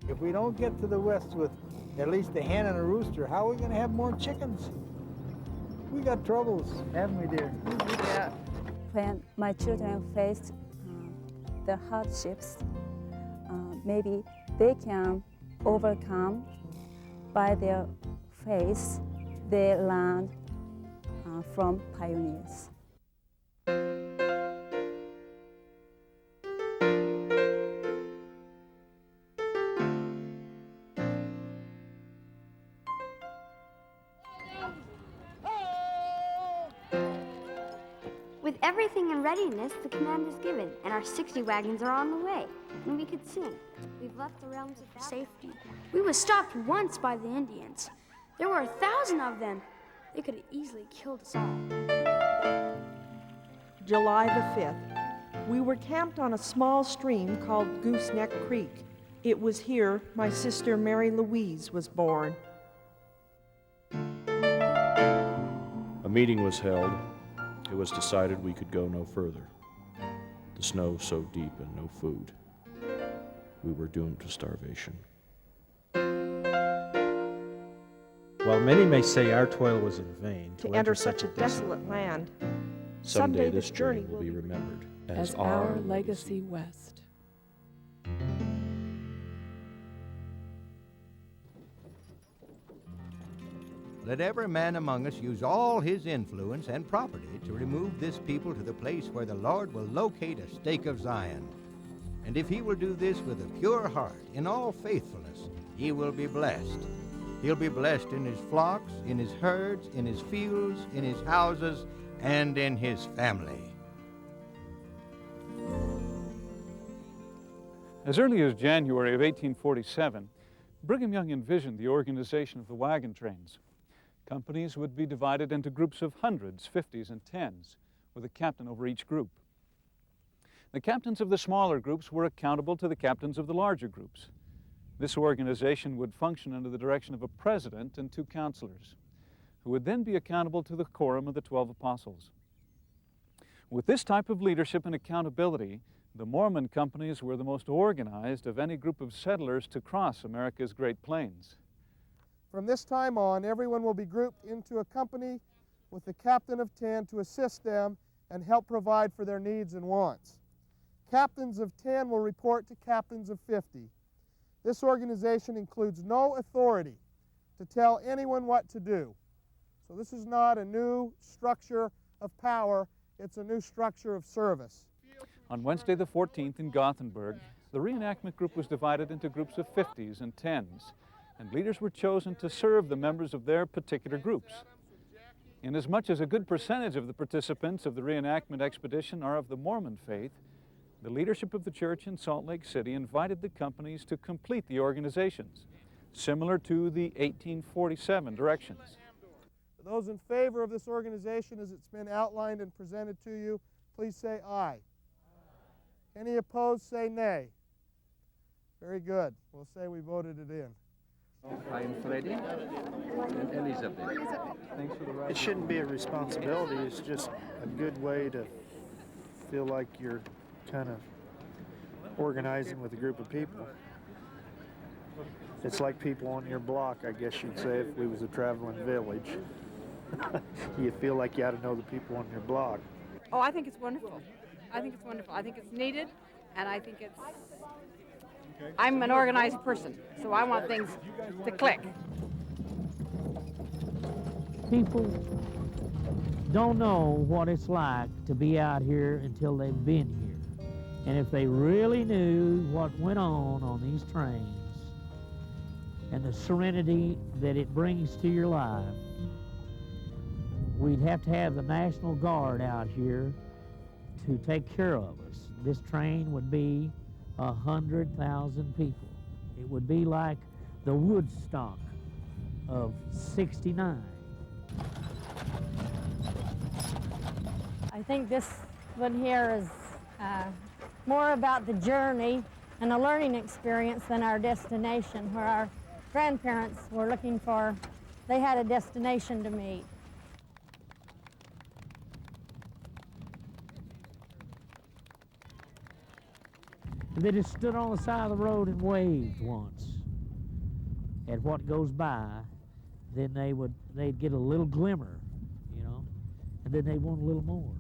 If we don't get to the west with at least a hen and a rooster, how are we going to have more chickens? We got troubles, haven't we, dear? Yeah. When my children faced the hardships, maybe they can overcome by their faith they learned from pioneers. With everything in readiness, the command is given, and our 60 wagons are on the way, and we could sing. We've left the realms of safety. We were stopped once by the Indians. There were 1,000 of them. They could have easily killed us all. July the 5th. We were camped on a small stream called Gooseneck Creek. It was here my sister Mary Louise was born. A meeting was held. It was decided we could go no further. The snow so deep and no food. We were doomed to starvation. While many may say our toil was in vain, to enter such a desolate land, someday this journey will be remembered as our legacy west. Let every man among us use all his influence and property to remove this people to the place where the Lord will locate a stake of Zion. And if he will do this with a pure heart, in all faithfulness, he will be blessed. He'll be blessed in his flocks, in his herds, in his fields, in his houses, and in his family. As early as January of 1847, Brigham Young envisioned the organization of the wagon trains. Companies would be divided into groups of hundreds, 50s, and 10s, with a captain over each group. The captains of the smaller groups were accountable to the captains of the larger groups. This organization would function under the direction of a president and 2 counselors, who would then be accountable to the quorum of the 12 apostles. With this type of leadership and accountability, the Mormon companies were the most organized of any group of settlers to cross America's Great Plains. From this time on, everyone will be grouped into a company with the captain of 10 to assist them and help provide for their needs and wants. Captains of 10 will report to captains of 50. This organization includes no authority to tell anyone what to do. So this is not a new structure of power, it's a new structure of service. On Wednesday the 14th in Gothenburg, the reenactment group was divided into groups of 50s and 10s, and leaders were chosen to serve the members of their particular groups. Inasmuch as a good percentage of the participants of the reenactment expedition are of the Mormon faith, the leadership of the church in Salt Lake City invited the companies to complete the organizations, similar to the 1847 directions. For those in favor of this organization as it's been outlined and presented to you, please say aye. Any opposed, say nay. Very good. We'll say we voted it in. I'm Freddie and Elizabeth. Thanks for the ride. It shouldn't be a responsibility. It's just a good way to feel like you're kind of organizing with a group of people. It's like people on your block, I guess you'd say, if we was a traveling village. You feel like you ought to know the people on your block. Oh, I think it's wonderful. I think it's wonderful. I think it's needed, and I think it's... I'm an organized person, so I want things to click. People don't know what it's like to be out here until they've been here. And if they really knew what went on these trains and the serenity that it brings to your life, we'd have to have the National Guard out here to take care of us. This train would be 100,000 people. It would be like the Woodstock of '69. I think this one here is more about the journey and a learning experience than our destination, where our grandparents were looking for, they had a destination to meet. They just stood on the side of the road and waved once. at what goes by, then they'd get a little glimmer, you know, and then they want a little more.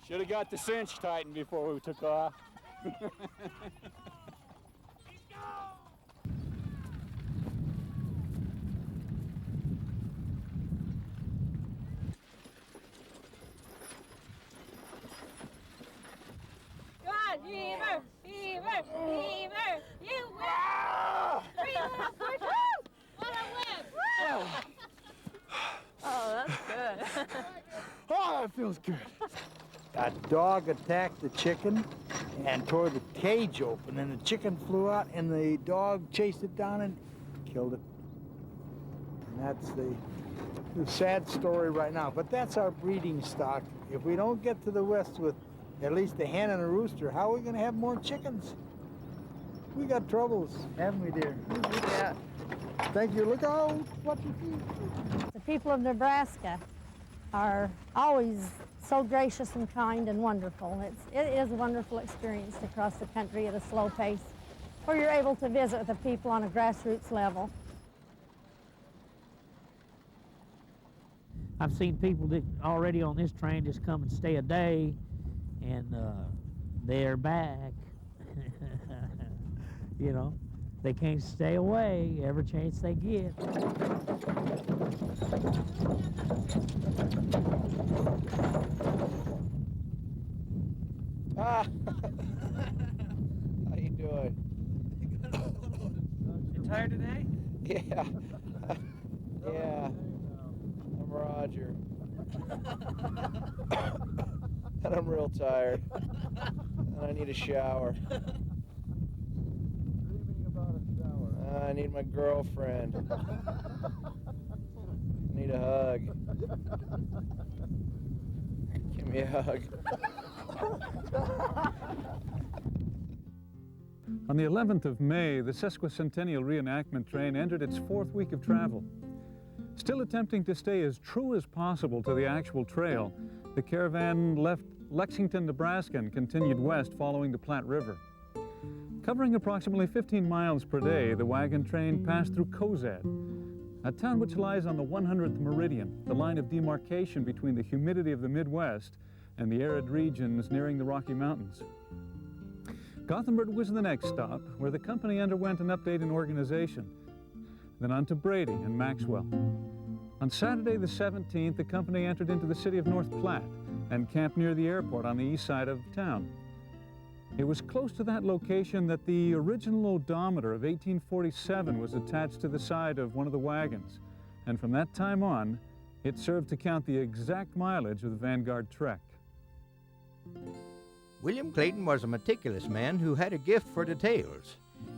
Should have got the cinch tightened before we took off. Beaver! Beaver! Beaver! You win! 3 little push! What a win! Oh, that's good. Oh, that feels good. A dog attacked the chicken and tore the cage open, and the chicken flew out, and the dog chased it down and killed it. And that's the sad story right now. But that's our breeding stock. If we don't get to the west with at least a hen and a rooster, how are we going to have more chickens? We got troubles, haven't we, dear? Yeah. Thank you. Look out what you see. The people of Nebraska are always so gracious and kind and wonderful. It is a wonderful experience to cross the country at a slow pace, where you're able to visit the people on a grassroots level. I've seen people that already on this train just come and stay a day, and they're back. You know, they can't stay away every chance they get. Ah. How you doing? You tired today? Yeah. Yeah. I'm Roger. And I'm real tired. And I need a shower. Dreaming about a shower. I need my girlfriend. I need a hug. Give me a hug. On the 11th of May, the sesquicentennial reenactment train entered its 4th week of travel. Still attempting to stay as true as possible to the actual trail, the caravan left Lexington, Nebraska, and continued west following the Platte River. Covering approximately 15 miles per day, the wagon train passed through Cozad, a town which lies on the 100th meridian, the line of demarcation between the humidity of the Midwest and the arid regions nearing the Rocky Mountains. Gothenburg was the next stop, where the company underwent an update in organization, then on to Brady and Maxwell. On Saturday the 17th, the company entered into the city of North Platte and camped near the airport on the east side of town. It was close to that location that the original odometer of 1847 was attached to the side of one of the wagons, and from that time on, it served to count the exact mileage of the Vanguard trek. William Clayton was a meticulous man who had a gift for details.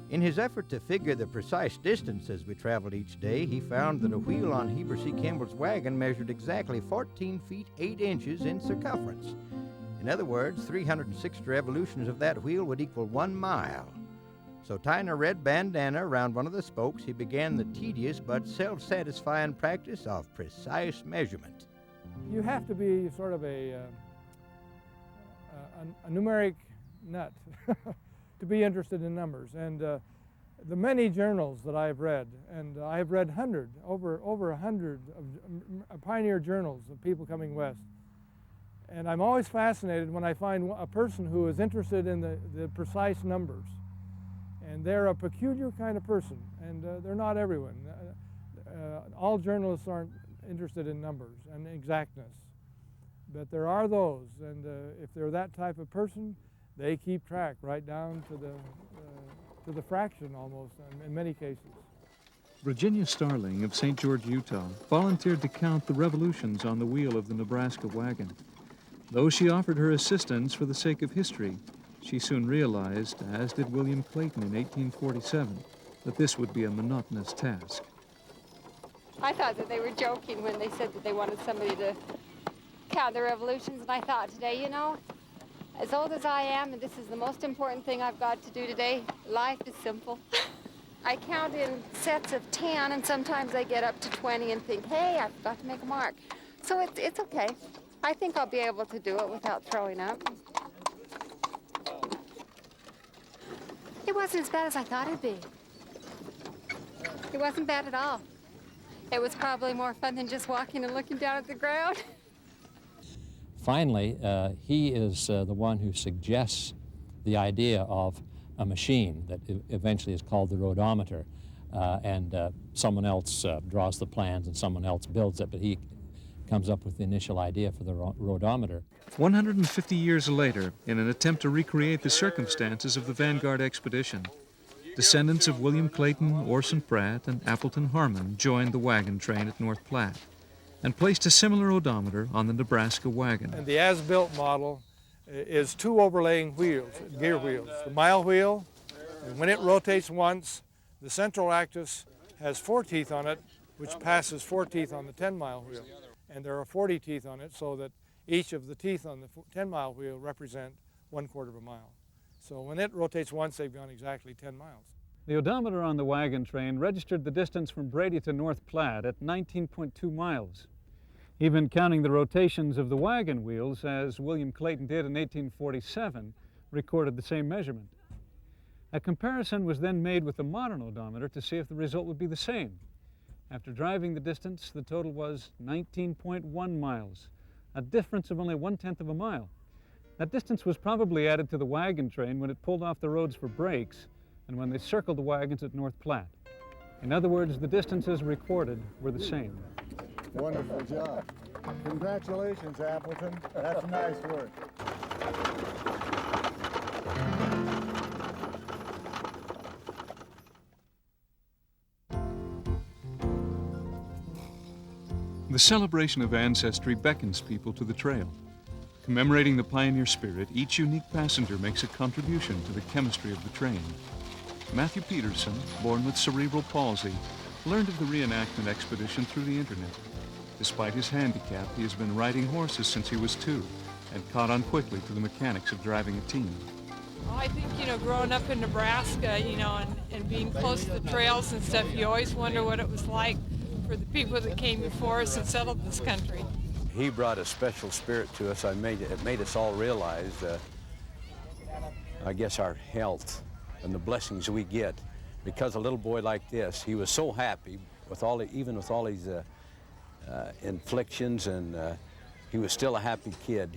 In his effort to figure the precise distances we traveled each day, he found that a wheel on Heber C. Kimball's wagon measured exactly 14 feet 8 inches in circumference. In other words, 360 revolutions of that wheel would equal 1 mile. So tying a red bandana around one of the spokes, he began the tedious but self-satisfying practice of precise measurement. You have to be sort of a numeric nut to be interested in numbers. And the many journals that I've read, and I've read over 100 of pioneer journals of people coming west. And I'm always fascinated when I find a person who is interested in the precise numbers. And they're a peculiar kind of person, and they're not everyone. All journalists aren't interested in numbers and exactness. But there are those, and if they're that type of person, they keep track right down to the fraction almost in many cases. Virginia Starling of St. George, Utah, volunteered to count the revolutions on the wheel of the Nebraska wagon. Though she offered her assistance for the sake of history, she soon realized, as did William Clayton in 1847, that this would be a monotonous task. I thought that they were joking when they said that they wanted somebody to count the revolutions, and I thought today, you know, as old as I am, and this is the most important thing I've got to do today, life is simple. I count in sets of 10, and sometimes I get up to 20 and think, hey, I forgot to make a mark. So it's okay. I think I'll be able to do it without throwing up. It wasn't as bad as I thought it'd be. It wasn't bad at all. It was probably more fun than just walking and looking down at the ground. Finally, he is the one who suggests the idea of a machine that eventually is called the roadometer, and someone else draws the plans and someone else builds it, but he comes up with the initial idea for the roadometer. 150 years later, in an attempt to recreate the circumstances of the Vanguard expedition, descendants of William Clayton, Orson Pratt, and Appleton Harmon joined the wagon train at North Platte and placed a similar odometer on the Nebraska wagon. And the as-built model is 2 overlaying wheels, gear wheels. The mile wheel, and when it rotates once, the central axis has 4 teeth on it, which passes 4 teeth on the 10-mile wheel. And there are 40 teeth on it, so that each of the teeth on the 10-mile wheel represent 1/4 of a mile. So when it rotates once, they've gone exactly 10 miles. The odometer on the wagon train registered the distance from Brady to North Platte at 19.2 miles. Even counting the rotations of the wagon wheels, as William Clayton did in 1847, recorded the same measurement. A comparison was then made with the modern odometer to see if the result would be the same. After driving the distance, the total was 19.1 miles, a difference of only 1/10 of a mile. That distance was probably added to the wagon train when it pulled off the roads for brakes and when they circled the wagons at North Platte. In other words, the distances recorded were the same. Wonderful job. Congratulations, Appleton. That's nice work. The celebration of ancestry beckons people to the trail. Commemorating the pioneer spirit, each unique passenger makes a contribution to the chemistry of the train. Matthew Peterson, born with cerebral palsy, learned of the reenactment expedition through the internet. Despite his handicap, he has been riding horses since he was 2 and caught on quickly to the mechanics of driving a team. Well, I think, growing up in Nebraska, and being close to the trails and stuff, you always wonder what it was like for the people that came before us and settled this country. He brought a special spirit to us. It made us all realize, I guess, our health and the blessings we get. Because a little boy like this, he was so happy, even with all his inflictions, and he was still a happy kid.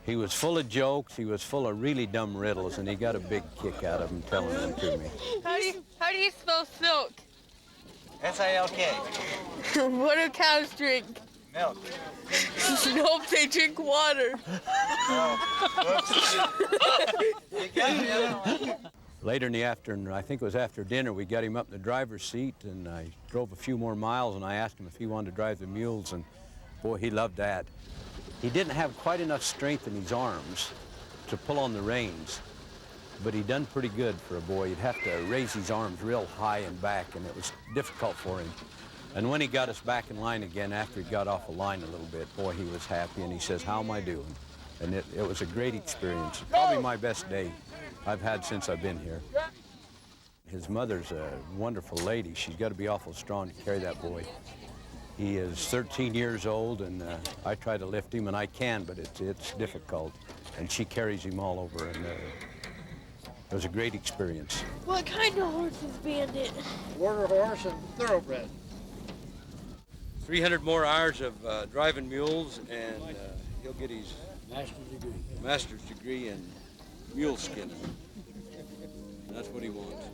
He was full of jokes, he was full of really dumb riddles, and he got a big kick out of them telling them to me. How do you spell silk? S-I-L-K. What do cows drink? Milk. Nope, they drink water. Later in the afternoon, I think it was after dinner, we got him up in the driver's seat, and I drove a few more miles, and I asked him if he wanted to drive the mules, and boy, he loved that. He didn't have quite enough strength in his arms to pull on the reins, but he done pretty good for a boy. He'd have to raise his arms real high and back, and it was difficult for him. And when he got us back in line again, after he got off the line a little bit, boy, he was happy, and he says, "How am I doing?" And it was a great experience. Probably my best day I've had since I've been here. His mother's a wonderful lady. She's got to be awful strong to carry that boy. He is 13 years old, and I try to lift him, and I can, but it's difficult. And she carries him all over, and it was a great experience. What kind of horse is Bandit? Quarter horse and thoroughbred. 300 more hours of driving mules, and he'll get his master's degree in mule skinning. That's what he wants.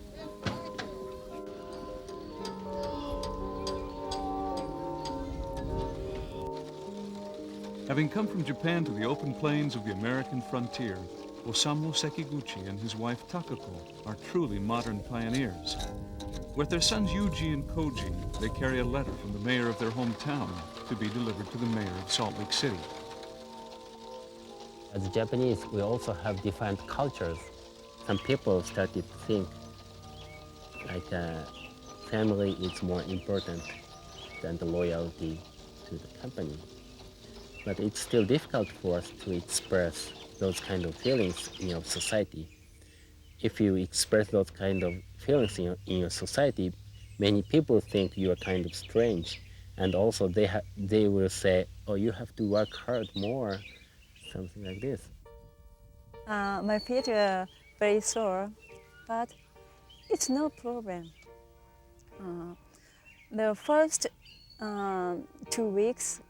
Having come from Japan to the open plains of the American frontier, Osamu Sekiguchi and his wife Takako are truly modern pioneers. With their sons Yuji and Koji, they carry a letter from the mayor of their hometown to be delivered to the mayor of Salt Lake City. As Japanese, we also have different cultures. Some people started to think like family is more important than the loyalty to the company. But it's still difficult for us to express those kind of feelings in your society. If you express those kind of feelings in your society, many people think you are kind of strange And also they will say, oh, you have to work hard more, something like this. My feet are very sore, but it's no problem. The first 2 weeks,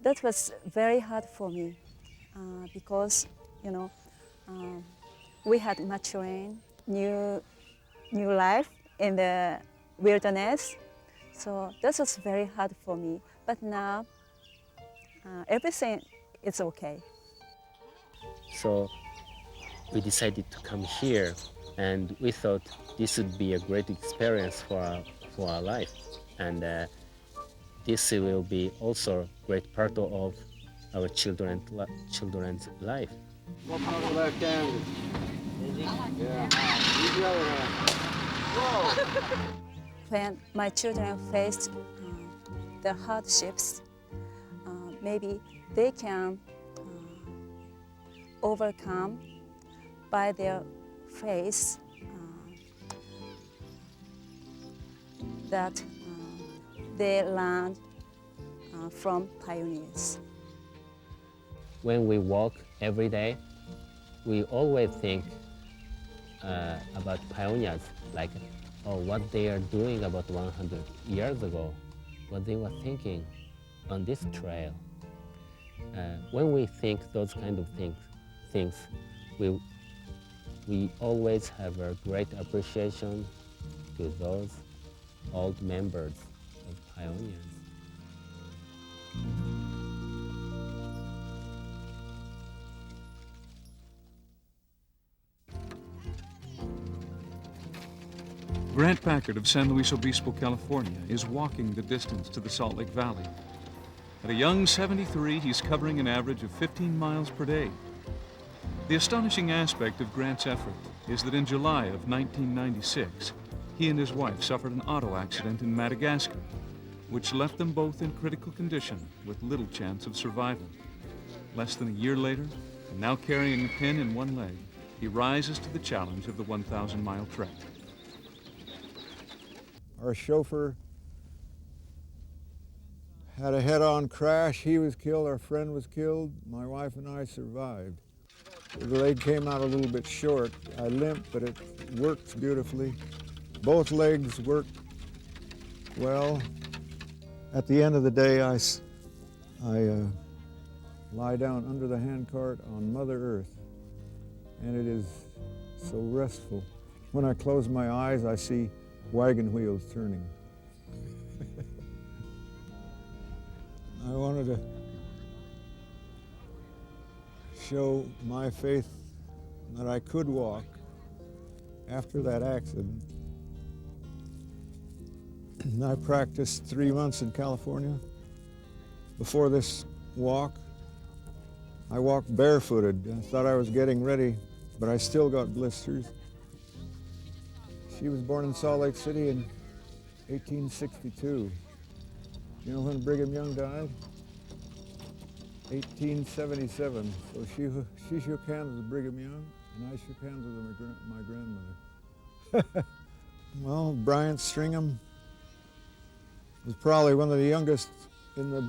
that was very hard for me because, you know, we had much rain, new life in the wilderness. So that was very hard for me. But now, everything is okay. So we decided to come here, and we thought this would be a great experience for our life. And this will be also a great part of our children's life. When my children faced the hardships, maybe they can overcome by their faith that they learned from pioneers. When we walk every day, we always think about pioneers, like what they are doing about 100 years ago, what they were thinking on this trail. When we think those kind of things, we always have a great appreciation to those old members of pioneers. Grant Packard of San Luis Obispo, California, is walking the distance to the Salt Lake Valley. At a young 73, he's covering an average of 15 miles per day. The astonishing aspect of Grant's effort is that in July of 1996, he and his wife suffered an auto accident in Madagascar, which left them both in critical condition with little chance of survival. Less than a year later, and now carrying a pin in one leg, he rises to the challenge of the 1,000-mile trek. Our chauffeur had a head-on crash. He was killed, our friend was killed. My wife and I survived. The leg came out a little bit short. I limped, but it worked beautifully. Both legs worked well. At the end of the day, I lie down under the handcart on Mother Earth, and it is so restful. When I close my eyes, I see wagon wheels turning. I wanted to show my faith that I could walk after that accident. I practiced 3 months in California. Before this walk, I walked barefooted. I thought I was getting ready, but I still got blisters. She was born in Salt Lake City in 1862. You know when Brigham Young died? 1877. So she shook hands with Brigham Young, and I shook hands with my grandmother. Well, Bryant Stringham was probably one of the youngest in the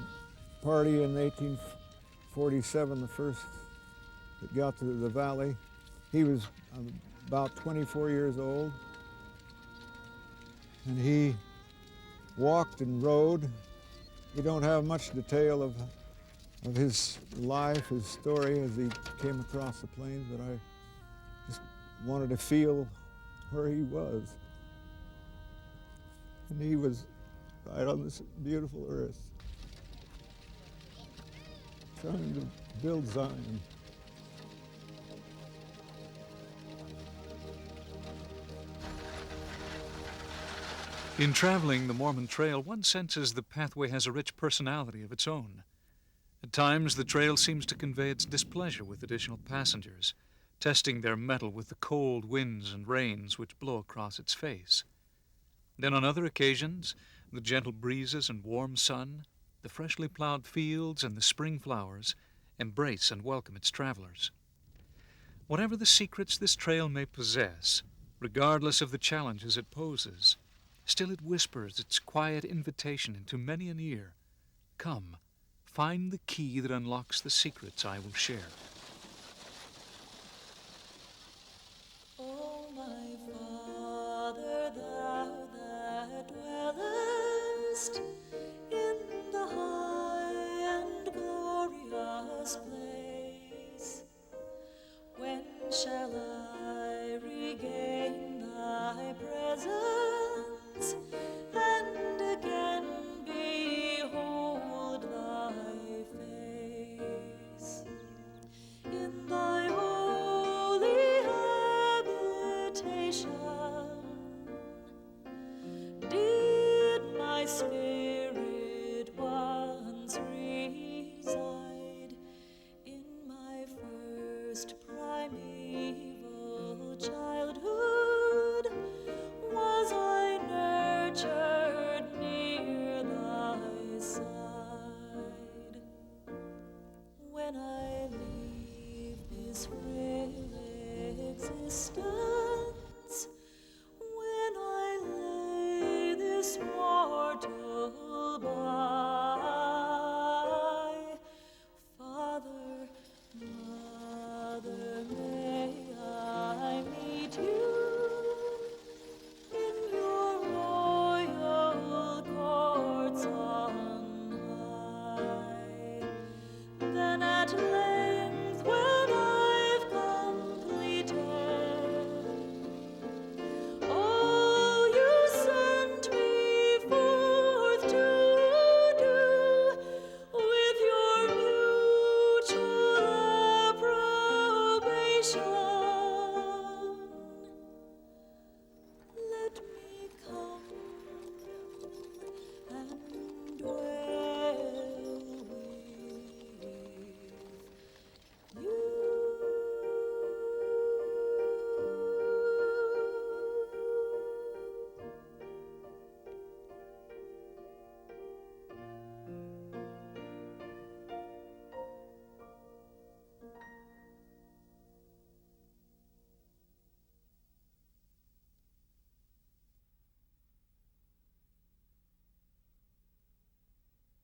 party in 1847, the first that got to the valley. He was about 24 years old. And he walked and rode. We don't have much detail of his life, his story as he came across the plains, but I just wanted to feel where he was. And he was right on this beautiful earth, trying to build Zion. In traveling the Mormon Trail, one senses the pathway has a rich personality of its own. At times, the trail seems to convey its displeasure with additional passengers, testing their mettle with the cold winds and rains which blow across its face. Then on other occasions, the gentle breezes and warm sun, the freshly plowed fields and the spring flowers embrace and welcome its travelers. Whatever the secrets this trail may possess, regardless of the challenges it poses, Still it whispers its quiet invitation into many an ear. Come, find the key that unlocks the secrets I will share. O my Father, thou that dwellest in the high and glorious place, when shall I regain thy presence and again behold thy face? In thy holy habitation did my spirit once reside. In my first primeval childhood was I nurtured near thy side. When I leave this frail existence,